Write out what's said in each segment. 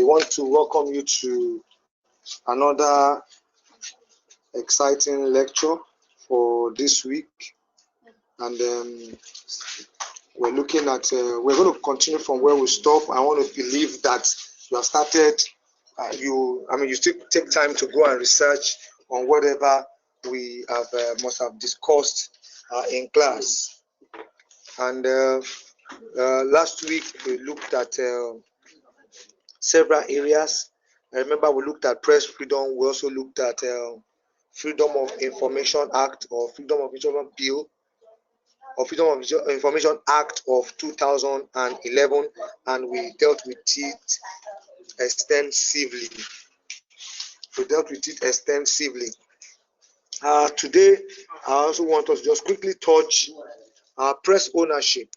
want to welcome you to another exciting lecture for this week, and we're looking at we're going to continue from where we stop. I want to believe that you have started. You still take time to go and research on whatever we have must have discussed in class. And last week we looked at several areas. I remember we looked at press freedom. We also looked at Freedom of Information Act, or Freedom of Information Bill, or Freedom of Information Act of 2011, and we dealt with it extensively. Today, I also want us to just quickly touch press ownership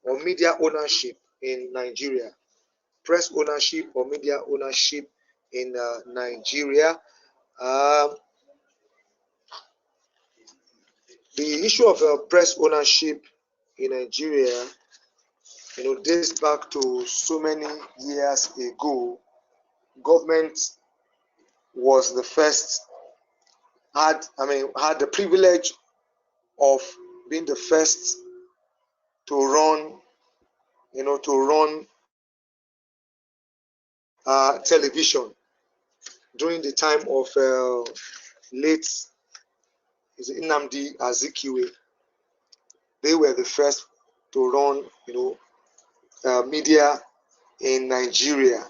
or media ownership in Nigeria. Press ownership or media ownership in Nigeria. The issue of press ownership in Nigeria, dates back to so many years ago. Government was the first, had the privilege of being the first to run, television during the time of late Nnamdi Azikiwe. They were the first to run, media in Nigeria.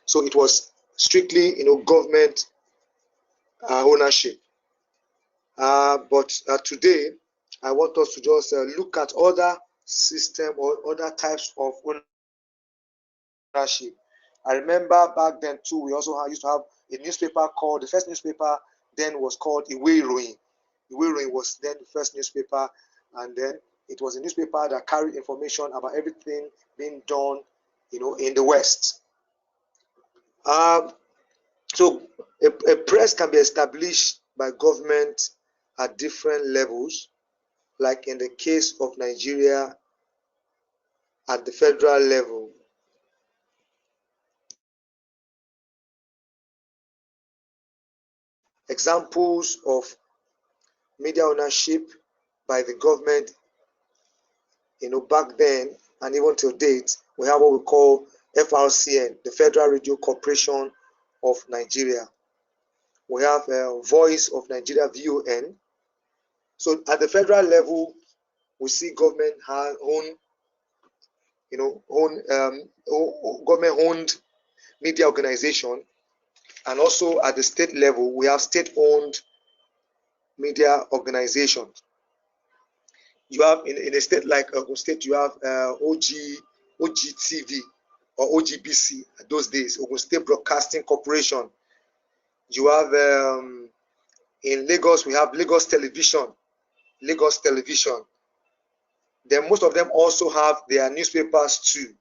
So it was strictly, government ownership. But today, I want us to just look at other system or other types of ownership. I remember back then too, we also used to have a newspaper called, the first newspaper then was called Iwe Iroyin. Iwe Iroyin was then the first newspaper, and then it was a newspaper that carried information about everything being done, in the West. So a press can be established by government at different levels, like in the case of Nigeria at the federal level. Examples of media ownership by the government, back then and even till date, we have what we call FRCN, the Federal Radio Corporation of Nigeria. We have Voice of Nigeria, VON. So at the federal level, we see government government-owned media organization, and also at the state level, we have state-owned media organizations. You have in a state like Ogun State, you have OGTV or OGBC at those days, Ogun State Broadcasting Corporation. You have in Lagos, we have Lagos Television. Then most of them also have their newspapers too.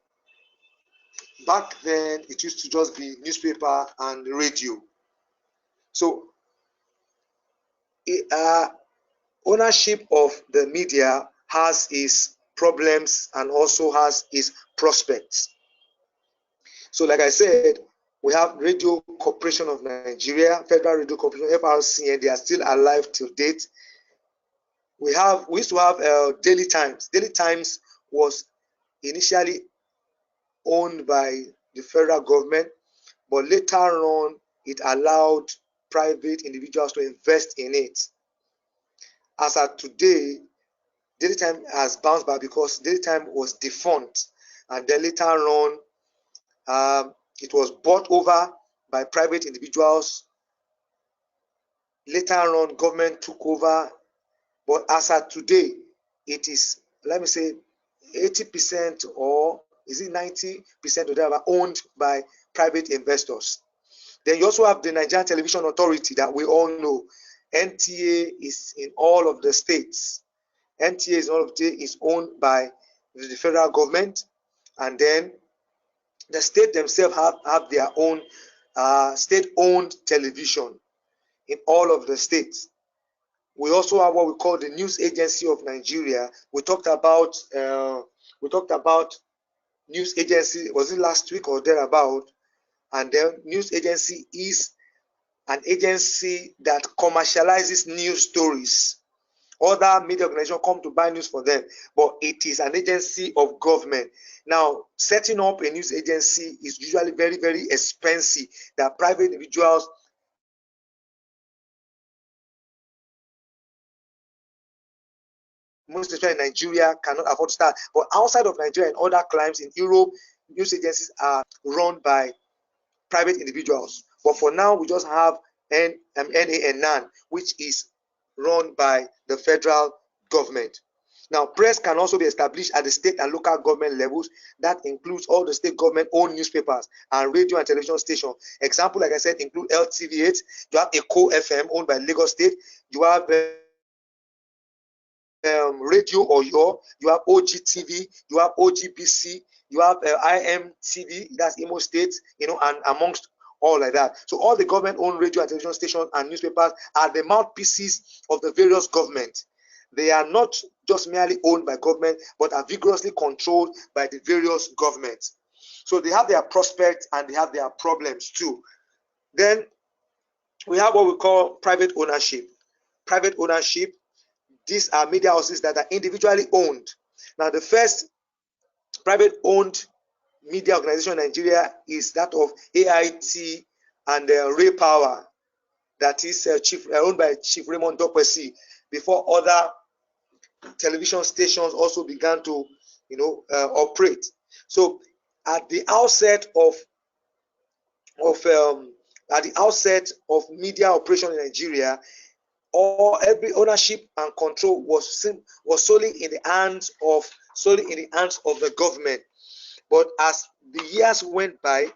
Back then, it used to just be newspaper and radio. So ownership of the media has its problems and also has its prospects. So like I said, we have Radio Corporation of Nigeria, Federal Radio Corporation, FRCN, they are still alive till date. We used to have Daily Times. Daily Times was initially owned by the federal government, but later on it allowed private individuals to invest in it. As of today, Daily Time has bounced back because Daily Time was defunct, and then later on it was bought over by private individuals. Later on, government took over, but as of today, it is, let me say, 80% or is it 90% or whatever owned by private investors. Then you also have the Nigerian Television Authority that we all know. NTA is in all of the states. NTA is owned by the federal government, and then the state themselves have their own state-owned television in all of the states. We also have what we call the News Agency of Nigeria. We talked about news agency, was it last week or thereabout? And then news agency is an agency that commercializes news stories. Other media organizations come to buy news for them, but it is an agency of government. Now, setting up a news agency is usually very, very expensive. That private individuals, most especially in Nigeria, cannot afford to start. But outside of Nigeria and other climes in Europe, news agencies are run by private individuals. But for now, we just have NAN, which is run by the federal government. Now, press can also be established at the state and local government levels. That includes all the state government-owned newspapers and radio and television stations. Example, like I said, include LTV8. You have Echo FM owned by Lagos State. You have Radio Oyo. You have OGTV. You have OGBC. You have IMTV. That's Imo State. And amongst all like that. So all the government-owned radio and television stations and newspapers are the mouthpieces of the various governments. They are not just merely owned by government, but are vigorously controlled by the various governments. So they have their prospects and they have their problems too. Then we have what we call private ownership. Private ownership, these are media houses that are individually owned. Now, the first private owned media organization in Nigeria is that of AIT and Ray Power, that is owned by Chief Raymond Dokwesi, before other television stations also began to operate. So at the outset of media operation in Nigeria, every ownership and control was solely in the hands of the government. But as the years went by,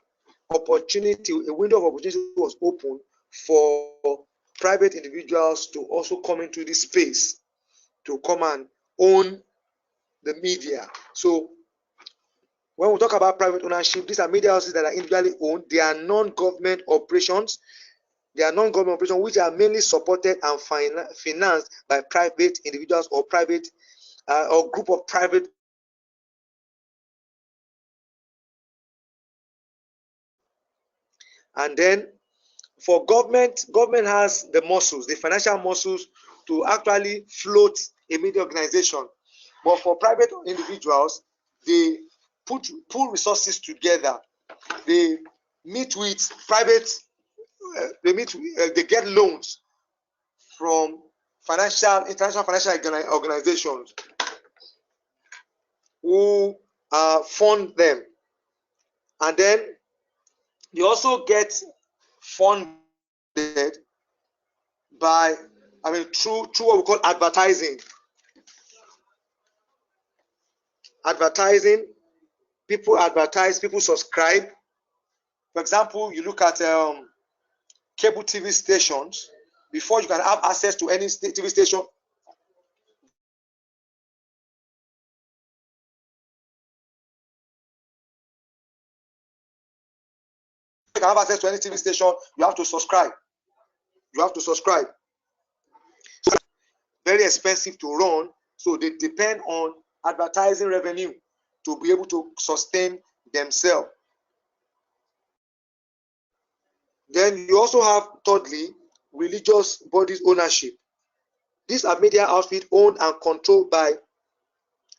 a window of opportunity was open for private individuals to also come into this space, to come and own the media. So when we talk about private ownership, these are media houses that are individually owned. They are non-government operations. Which are mainly supported and financed by private individuals or private or group of private. And then for government has the muscles, the financial muscles, to actually float a media organization. But for private individuals, they pull resources together. They meet with private, they get loans from international financial organizations who fund them. And then they also get funded by, through what we call advertising. People advertise, people subscribe. For example, you look at cable TV stations. Before you can have access to any TV station, you can have access to any TV station, you have to subscribe. So very expensive to run, so they depend on advertising revenue to be able to sustain themselves. Then you also have, thirdly, religious bodies ownership. These are media outfits owned and controlled by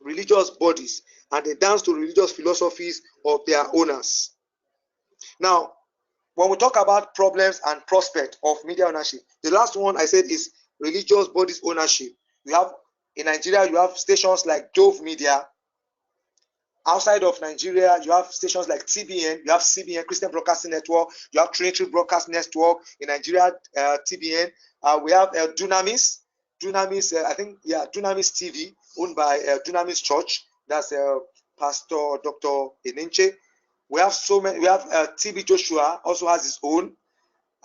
religious bodies, and they dance to religious philosophies of their owners. Now, when we talk about problems and prospect of media ownership, the last one I said is religious bodies ownership. We have in Nigeria, you have stations like Dove Media. Outside of Nigeria, you have stations like TBN, you have CBN, Christian Broadcasting Network, you have Trinity Broadcast Network. In Nigeria, TBN. We have Dunamis, Dunamis TV, owned by Dunamis Church. That's Pastor Dr. Enenche. We have so many. We have TV Joshua, also has his own.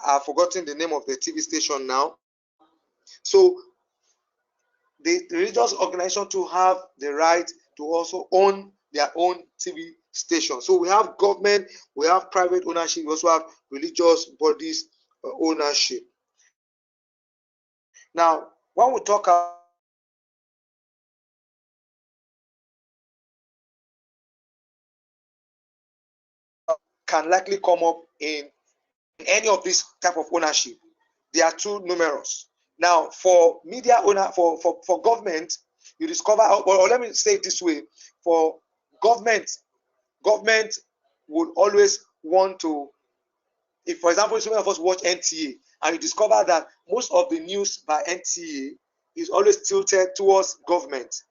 I've forgotten the name of the TV station now. So the religious organization to have the right to also own their own TV station. So we have government, we have private ownership, we also have religious bodies ownership. Now, when we talk about can likely come up in any of this type of ownership. They are too numerous. Now, for media owner, for government, you discover, or let me say it this way: for government would always want to, if for example, some of us watch NTA and you discover that most of the news by NTA is always tilted towards government.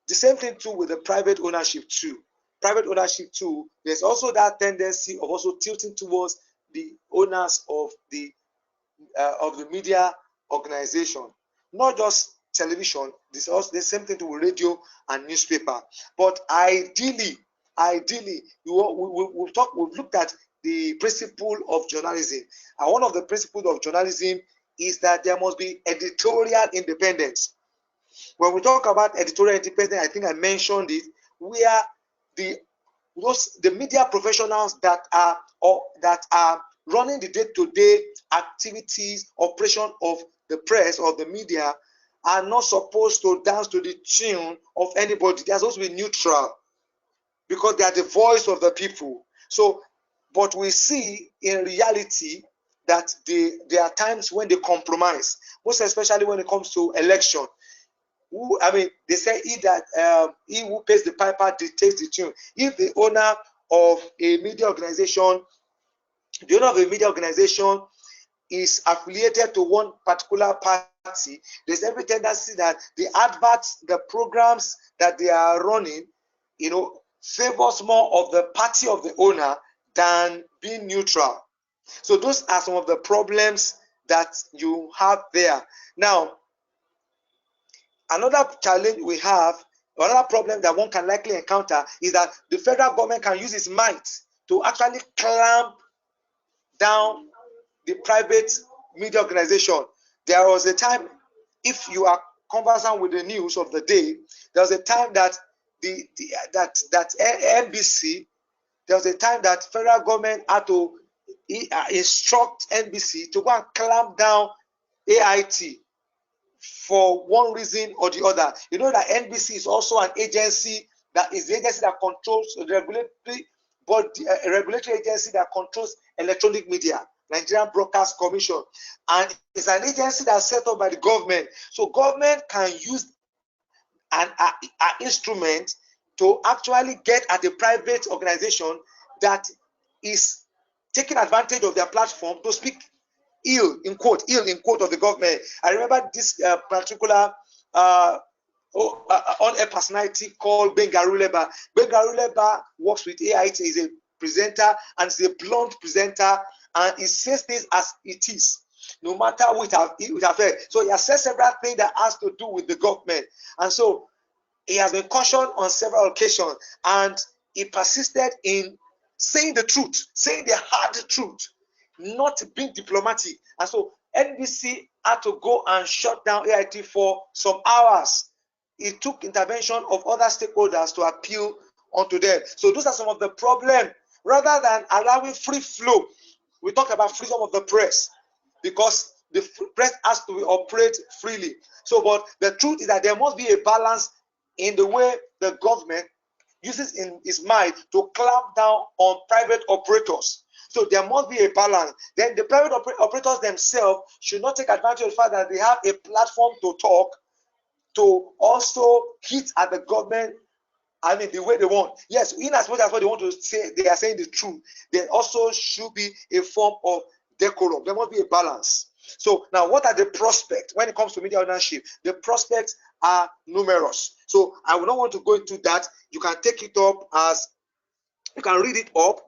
The same thing too with the private ownership too. Private ownership too, there's also that tendency of also tilting towards the owners of the media organization, not just television. This also the same thing to radio and newspaper. But ideally, we've looked at the principle of journalism, and one of the principles of journalism is that there must be editorial independence. When we talk about editorial independence, I think I mentioned it, where the media professionals that are running the day-to-day activities, operation of the press or the media are not supposed to dance to the tune of anybody. They are supposed to be neutral because they are the voice of the people. So, but we see in reality that there are times when they compromise, most especially when it comes to election. They say he who pays the piper dictates the tune. If the owner of a media organization is affiliated to one particular party, there's every tendency that the adverts, the programs that they are running, favors more of the party of the owner than being neutral. So those are some of the problems that you have there. Now, another challenge we have, another problem that one can likely encounter is that the federal government can use its might to actually clamp down the private media organization. There was a time, if you are conversant with the news of the day, there was a time that NBC, there was a time that federal government had to instruct NBC to go and clamp down AIT for one reason or the other. You know that NBC is also an agency that is the agency that controls the regulatory body, a regulatory agency that controls electronic media, Nigerian Broadcast Commission, and it's an agency that's set up by the government. So government can use an instrument to actually get at a private organization that is taking advantage of their platform to speak ill in quote of the government. I remember this particular on-air personality called Bengaruleba. Bengaruleba works with AIT, is a presenter and is a blonde presenter, and he says things as it is, no matter what it affects. So he has said several things that has to do with the government, and so he has been cautioned on several occasions, and he persisted in saying the truth, saying the hard truth, not being diplomatic. And so NBC had to go and shut down AIT for some hours. It took intervention of other stakeholders to appeal onto them. So those are some of the problems. Rather than allowing free flow, we talk about freedom of the press, because the press has to operate freely. So, but the truth is that there must be a balance in the way the government uses in its mind to clamp down on private operators. So there must be a balance. Then the private operators themselves should not take advantage of the fact that they have a platform to talk, to also hit at the government, the way they want. Yes, in as much as what they want to say, they are saying the truth. There also should be a form of decorum. There must be a balance. So now, what are the prospects when it comes to media ownership? The prospects are numerous. So I will not want to go into that. You can take it up you can read it up,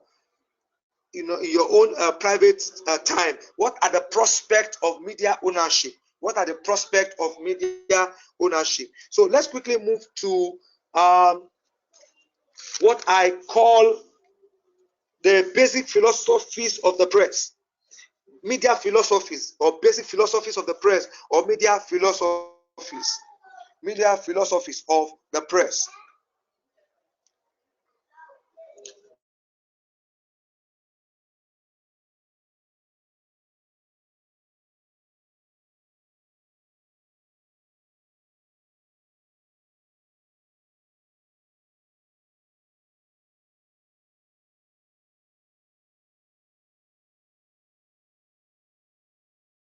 in your own private time. What are the prospects of media ownership? What are the prospects of media ownership? So let's quickly move to what I call the basic philosophies of the press. Media philosophies, or basic philosophies of the press, or media philosophies. Media philosophies of the press.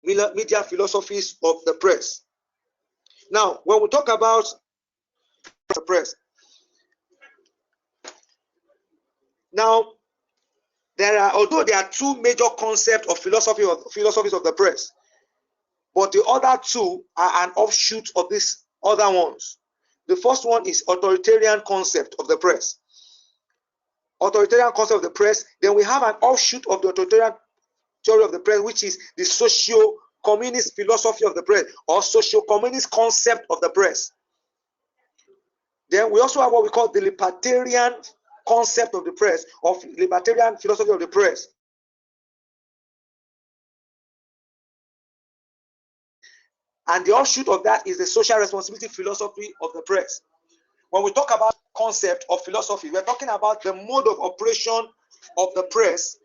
media philosophies of the press. Now, when we talk about the press, now although there are two major concepts of philosophies of the press, but the other two are an offshoot of these other ones. The first one is authoritarian concept of the press. Authoritarian concept of the press. Then we have an offshoot of the authoritarian theory of the press, which is the socio-communist philosophy of the press, or socio-communist concept of the press. Then we also have what we call the libertarian concept of the press, of libertarian philosophy of the press. And the offshoot of that is the social responsibility philosophy of the press. When we talk about concept of philosophy, we're talking about the mode of operation of the press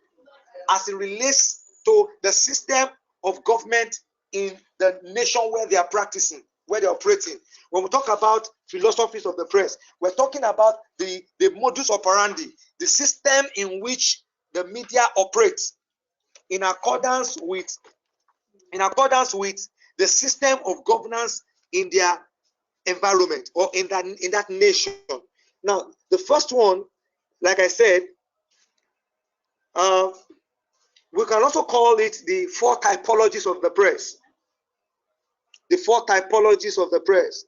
as it relates to the system of government in the nation where they are practicing, where they're operating. When we talk about philosophies of the press, we're talking about the modus operandi, the system in which the media operates in accordance with the system of governance in their environment or in that nation. Now, the first one, like I said, we can also call it the four typologies of the press. The four typologies of the press.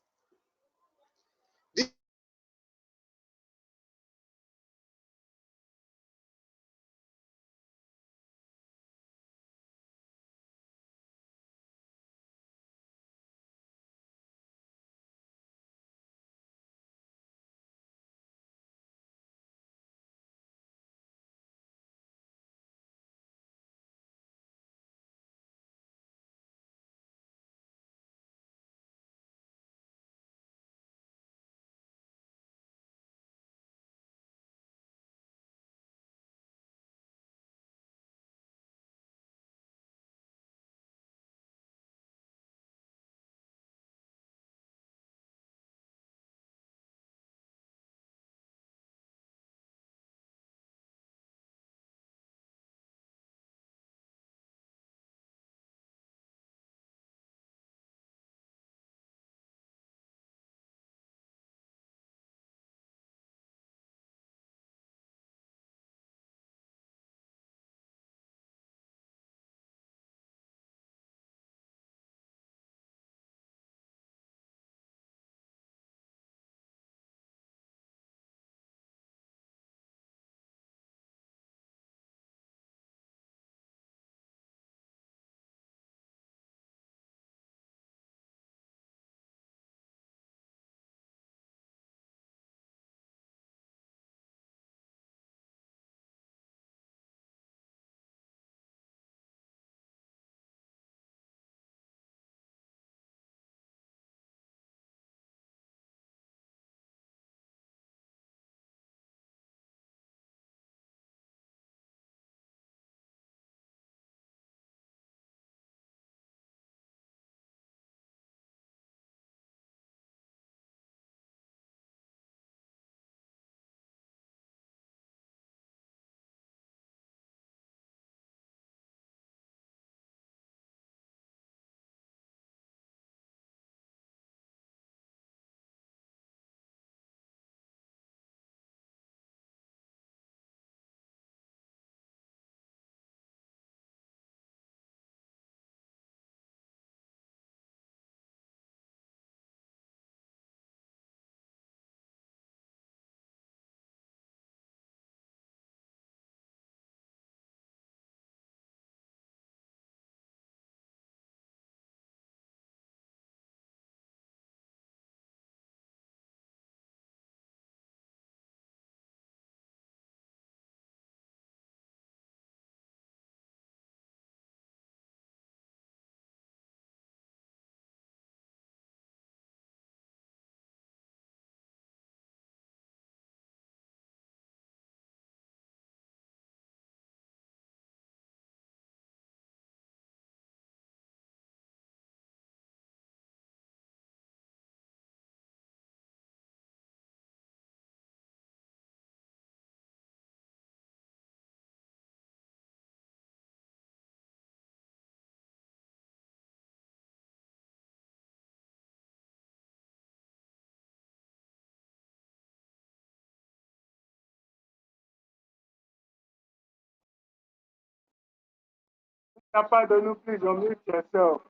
Papa, don't you please unmute yourself.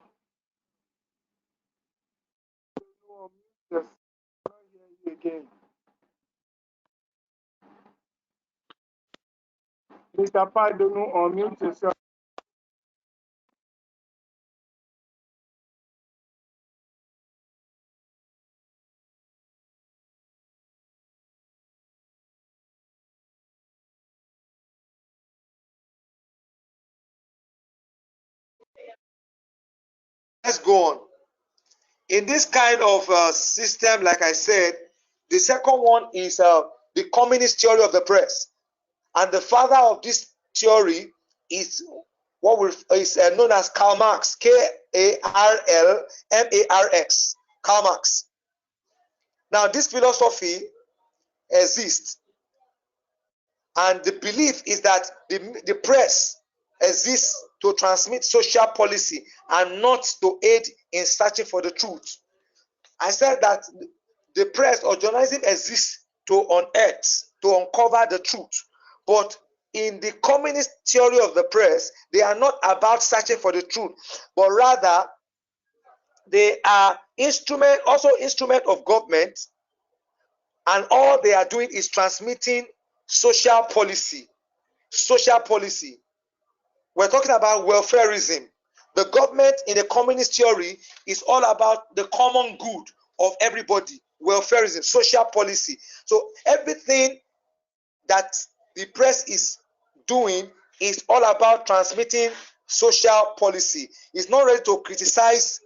Unmute yourself. I can't hear you again. Mr. Papa, don't you unmute yourself. Let's go on. In this kind of system, like I said, the second one is the communist theory of the press. And the father of this theory is what is known as Karl Marx, Karlmarx, Karl Marx. Now, this philosophy exists, and the belief is that the press exists to transmit social policy and not to aid in searching for the truth. I said that the press or journalism exists to unearth, to uncover the truth. But in the communist theory of the press, they are not about searching for the truth, but rather they are also instrument of government, and all they are doing is transmitting social policy. Social policy. We're talking about welfareism. The government in the communist theory is all about the common good of everybody. Welfareism, social policy. So everything that the press is doing is all about transmitting social policy. It's not ready to criticize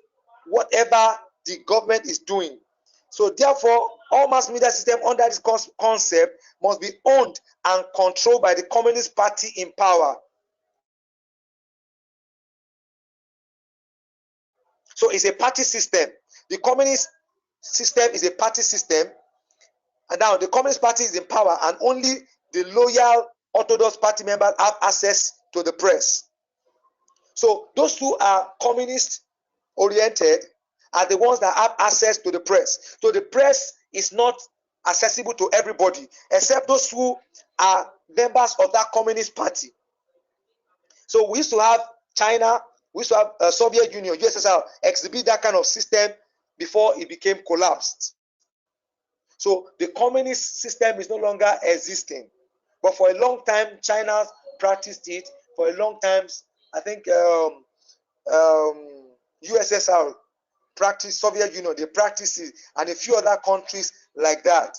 whatever the government is doing. So therefore, all mass media system under this concept must be owned and controlled by the Communist Party in power. So it's a party system. The communist system is a party system. And now the Communist Party is in power, and only the loyal Orthodox Party members have access to the press. So those who are communist oriented are the ones that have access to the press. So the press is not accessible to everybody except those who are members of that Communist Party. So we used to have China, we used to have Soviet Union, USSR exhibit that kind of system before it became collapsed. So the communist system is no longer existing. But for a long time, China practiced it. For a long time, I think USSR practiced, Soviet Union, they practiced it, and a few other countries like that.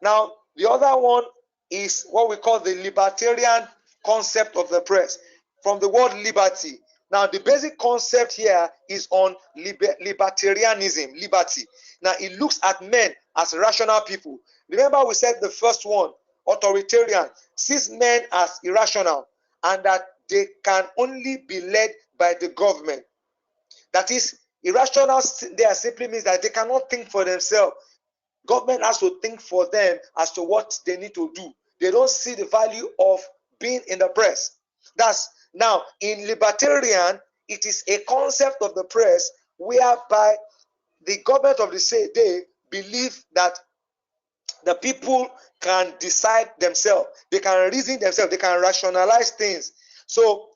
Now, the other one is what we call the libertarian concept of the press, from the word liberty. Now, the basic concept here is on libertarianism, liberty. Now, it looks at men as rational people. Remember, we said the first one, authoritarian, sees men as irrational and that they can only be led by the government. That is, irrational there simply means that they cannot think for themselves. Government has to think for them as to what they need to do. They don't see the value of being in the press. That's now in libertarian, it is a concept of the press whereby the government of the day believe that the people can decide themselves, they can reason themselves, they can rationalize things. So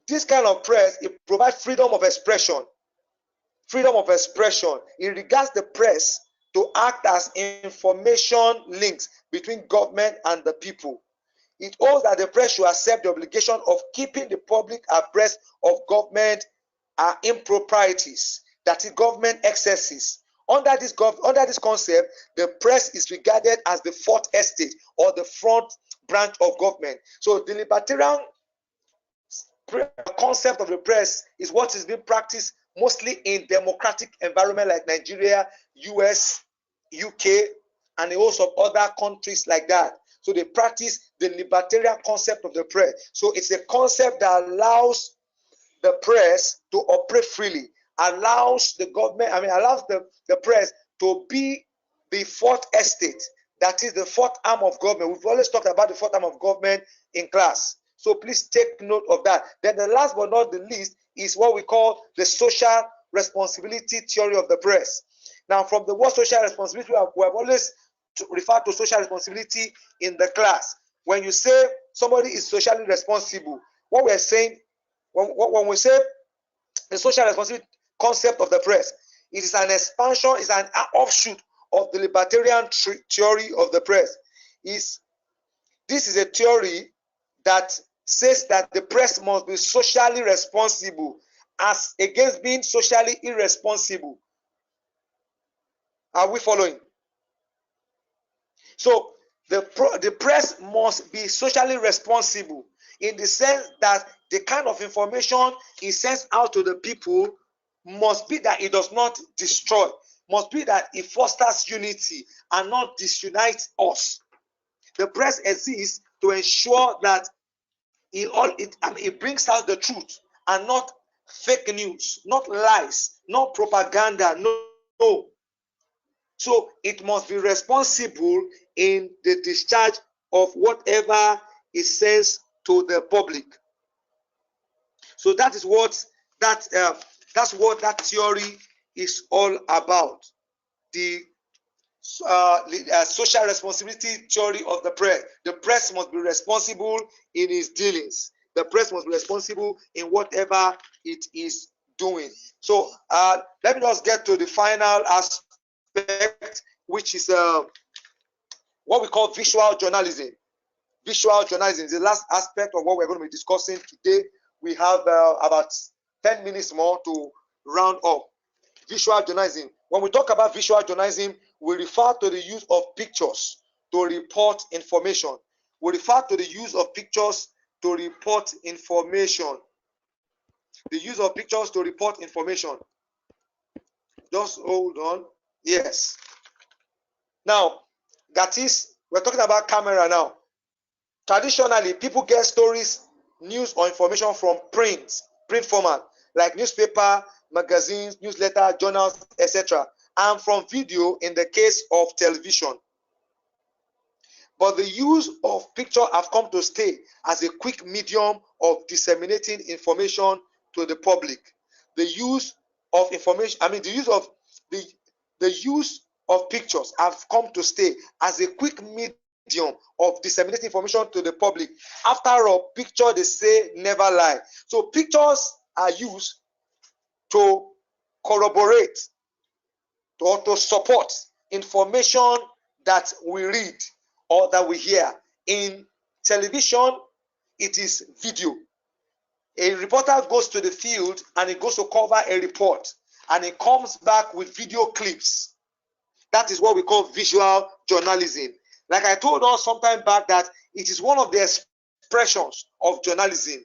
this kind of press, it provides freedom of expression. Freedom of expression. It regards the press to act as information links between government and the people. It holds that the press should accept the obligation of keeping the public abreast of government improprieties, that is, government excesses. Under this concept, the press is regarded as the fourth estate or the front branch of government. So the libertarian concept of the press is what is being practiced mostly in democratic environment like Nigeria, US, UK, and also other countries like that. So they practice the libertarian concept of the press. So it's a concept that allows the press to operate freely, allows the government, allows the press to be the fourth estate, that is the fourth arm of government. We've always talked about the fourth arm of government in class. So please take note of that. Then the last but not the least is what we call the social responsibility theory of the press. Now, from the word social responsibility, we have always referred to social responsibility in the class. When you say somebody is socially responsible, what we're saying when we say the social responsibility concept of the press, it is an expansion, is an offshoot of the libertarian theory of the press. This is a theory that says that the press must be socially responsible as against being socially irresponsible. Are we following? So the press must be socially responsible in the sense that the kind of information it sends out to the people must be that it does not destroy, must be that it fosters unity and not disunite us. The press exists to ensure that it brings out the truth and not fake news, not lies, not propaganda. No. So it must be responsible in the discharge of whatever it sends to the public. So that is what that's what that theory is all about. The social responsibility theory of the press. The press must be responsible in its dealings. The press must be responsible in whatever it is doing. So let me just get to the final aspect, which is what we call visual journalism. Visual journalism is the last aspect of what we're going to be discussing today. We have about 10 minutes more to round up. Visual journalism. When we talk about visual journalism, we refer to the use of pictures to report information. We refer to the use of pictures to report information. The use of pictures to report information. Just hold on. Yes. Now, that is, we're talking about camera now. Traditionally, people get stories, news, or information from print format, like newspaper, magazines, newsletter, journals, etc., and from video in the case of television. But the use of picture have come to stay as a quick medium of disseminating information to the public. The use of information, the use of pictures have come to stay as a quick medium of disseminating information to the public. After all, picture they say never lie. So pictures are used to corroborate or to support information that we read or that we hear. In television, it is video. A reporter goes to the field and he goes to cover a report and he comes back with video clips. That is what we call visual journalism. Like I told us sometime back that it is one of the expressions of journalism.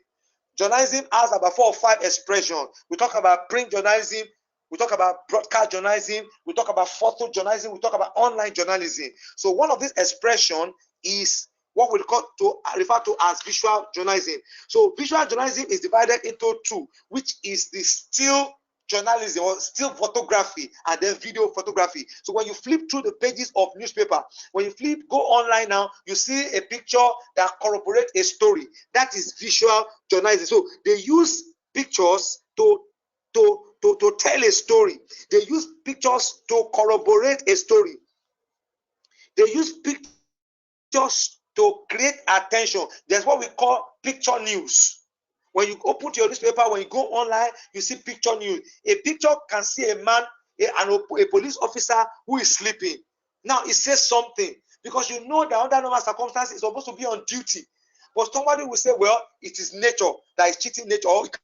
Journalism has about 4 or 5 expressions. We talk about print journalism, we talk about broadcast journalism, we talk about photo journalism, we talk about online journalism. So one of these expressions is what we refer to as visual journalism. So visual journalism is divided into 2, which is the still journalism or still photography and then video photography. So when you flip through the pages of newspaper, when you go online now, you see a picture that corroborates a story. That is visual journalism. So they use pictures to tell a story. They use pictures to corroborate a story. They use pictures to create attention. There's what we call picture news. When you open your newspaper, when you go online, you see picture news. A picture can see a man, a police officer who is sleeping. Now it says something because you know that under normal circumstances, it's supposed to be on duty. But somebody will say, well, it is nature that is cheating nature, or it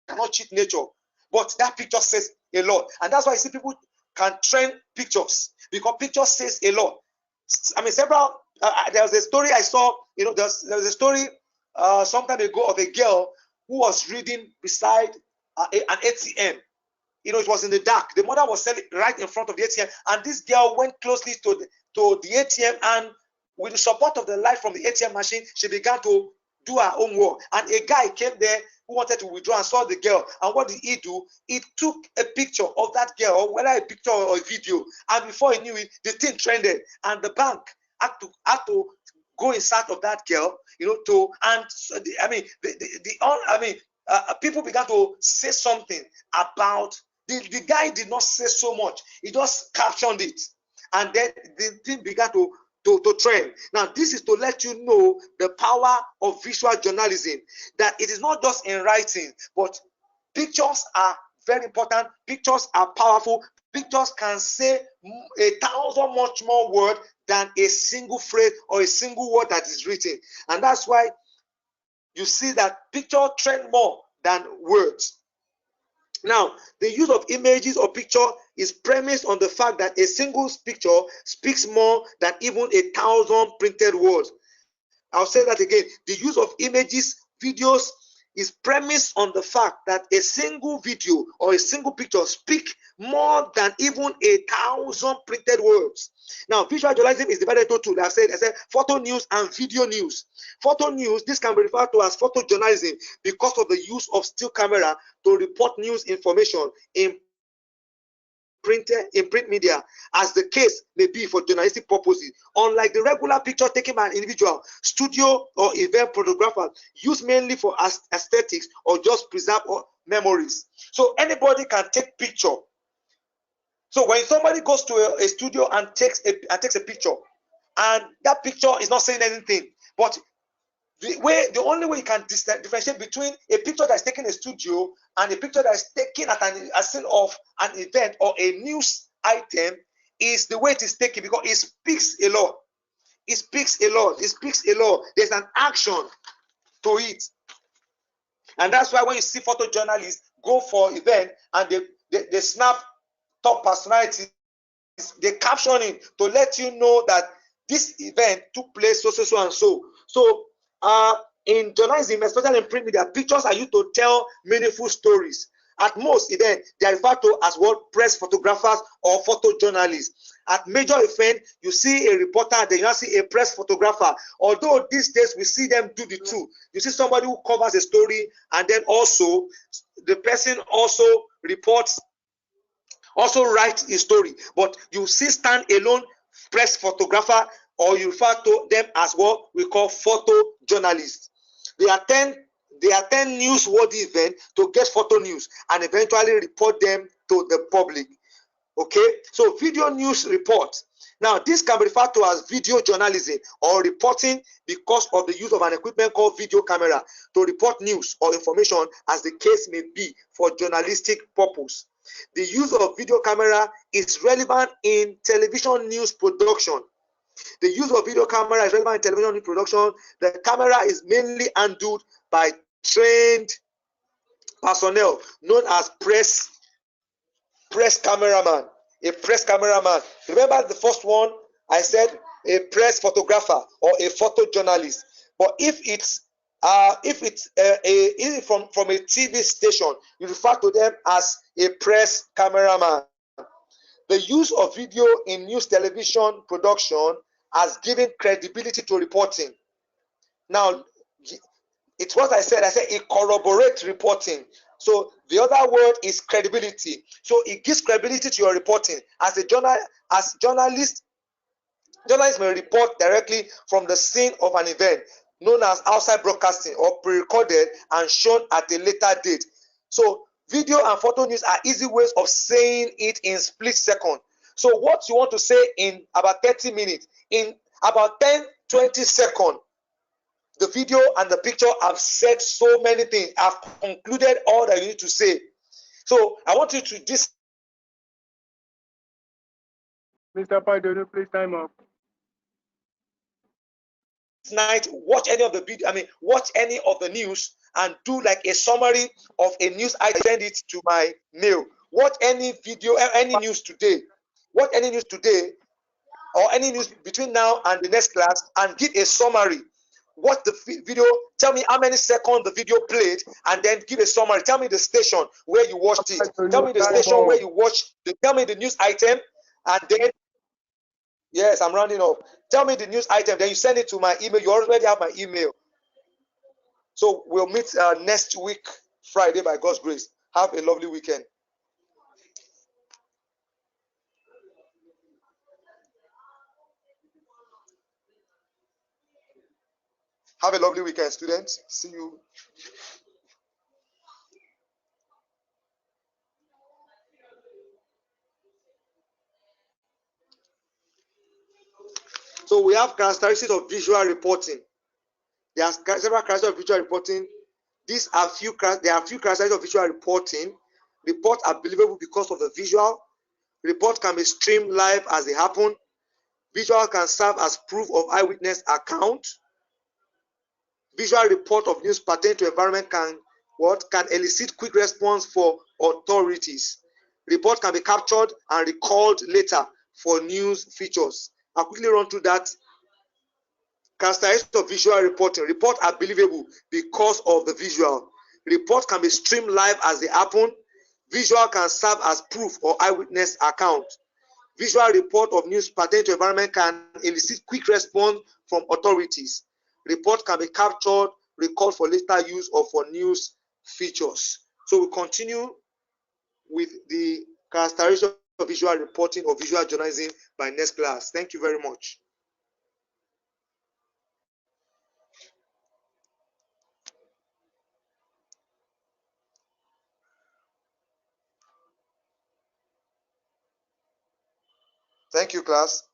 cannot cheat nature. But that picture says a lot. And that's why you see people can trend pictures because picture says a lot. I mean, there was a story I saw, there was a story some time ago of a girl who was reading beside an ATM. It was in the dark. The mother was standing right in front of the ATM, and this girl went closely to the ATM, and with the support of the light from the ATM machine, she began to do her own work. And a guy came there who wanted to withdraw and saw the girl. And what did he do? He took a picture of that girl, or whether a picture or a video. And before he knew it, the thing trended, and the bank had to go inside of that girl, people began to say something about the guy did not say so much. He just captioned it, and then the thing began to to trend. Now, this is to let you know the power of visual journalism, that it is not just in writing, but pictures are very important. Pictures are powerful. Pictures can say 1,000 much more words than a single phrase or a single word that is written. And that's why you see that picture trend more than words. Now, the use of images or picture is premised on the fact that a single picture speaks more than even 1,000 printed words. I'll say that again. The use of images, videos is premised on the fact that a single video or a single picture speak more than even 1,000 printed words. Now, visual journalism is divided into two. I said photo news and video news. Photo news, this can be referred to as photojournalism because of the use of still camera to report news information in print media, as the case may be for journalistic purposes. Unlike the regular picture taken by an individual, studio or event photographers use mainly for aesthetics or just preserve memories. So anybody can take picture. So when somebody goes to a studio and takes a picture, and that picture is not saying anything, but the only way you can differentiate between a picture that is taken in a studio and a picture that is taken at a scene of an event or a news item is the way it is taken, because it speaks a lot. It speaks a lot. It speaks a lot. There's an action to it. And that's why when you see photojournalists go for event and they snap top personalities, they caption it to let you know that this event took place so and so. So in journalism, especially in print media, pictures are used to tell meaningful stories. At most events, they are referred to as what press photographers or photojournalists. At major events, you see a reporter, then you see a press photographer. Although these days we see them do the two. You see somebody who covers a story, and then also the person also reports, also writes a story. But you see stand-alone press photographer, or you refer to them as what we call photojournalists. They attend newsworthy events to get photo news and eventually report them to the public. Okay, so video news reports. Now, this can be referred to as video journalism or reporting because of the use of an equipment called video camera to report news or information, as the case may be, for journalistic purpose. The use of video camera is relevant in television news production. The use of video camera is relevant in television news production. The camera is mainly handled by trained personnel known as press cameraman. A press cameraman. Remember the first one I said, a press photographer or a photojournalist. But if it's from a TV station, you refer to them as a press cameraman. The use of video in news television production has given credibility to reporting. Now, it's what I said. I said it corroborates reporting. So the other word is credibility. So it gives credibility to your reporting. As journalists may report directly from the scene of an event, known as outside broadcasting, or pre-recorded and shown at a later date. So video and photo news are easy ways of saying it in split second. So what you want to say in about 30 minutes, in about 10-20 seconds, the video and the picture have said so many things. I've concluded all that you need to say. So I want you to this Mr. Padono, please time up. night, watch any of the video, watch any of the news and do like a summary of a news. I send it to my mail. Watch any video, any news today. Watch any news today, or any news between now and the next class, and give a summary. Watch the video, tell me how many seconds the video played, and then give a summary. Tell me the station where you watched it. Tell me the station where you watched, tell me the news item, and then, yes, I'm rounding up. Tell me the news item, then you send it to my email. You already have my email. So we'll meet next week, Friday, by God's grace. Have a lovely weekend. Have a lovely weekend, students. See you. So we have characteristics of visual reporting. There are several characteristics of visual reporting. There are few characteristics of visual reporting. Reports are believable because of the visual. Report can be streamed live as they happen. Visual can serve as proof of eyewitness account. Visual report of news pertaining to environment can elicit quick response for authorities. Report can be captured and recalled later for news features. I'll quickly run through that. Characteristics of visual reporting. Reports are believable because of the visual. Reports can be streamed live as they happen. Visual can serve as proof or eyewitness account. Visual report of news pertaining to environment can elicit quick response from authorities. Report can be captured, recalled for later use or for news features. So we continue with the characteristics of visual reporting or visual journalism by next class. Thank you very much. Thank you, class.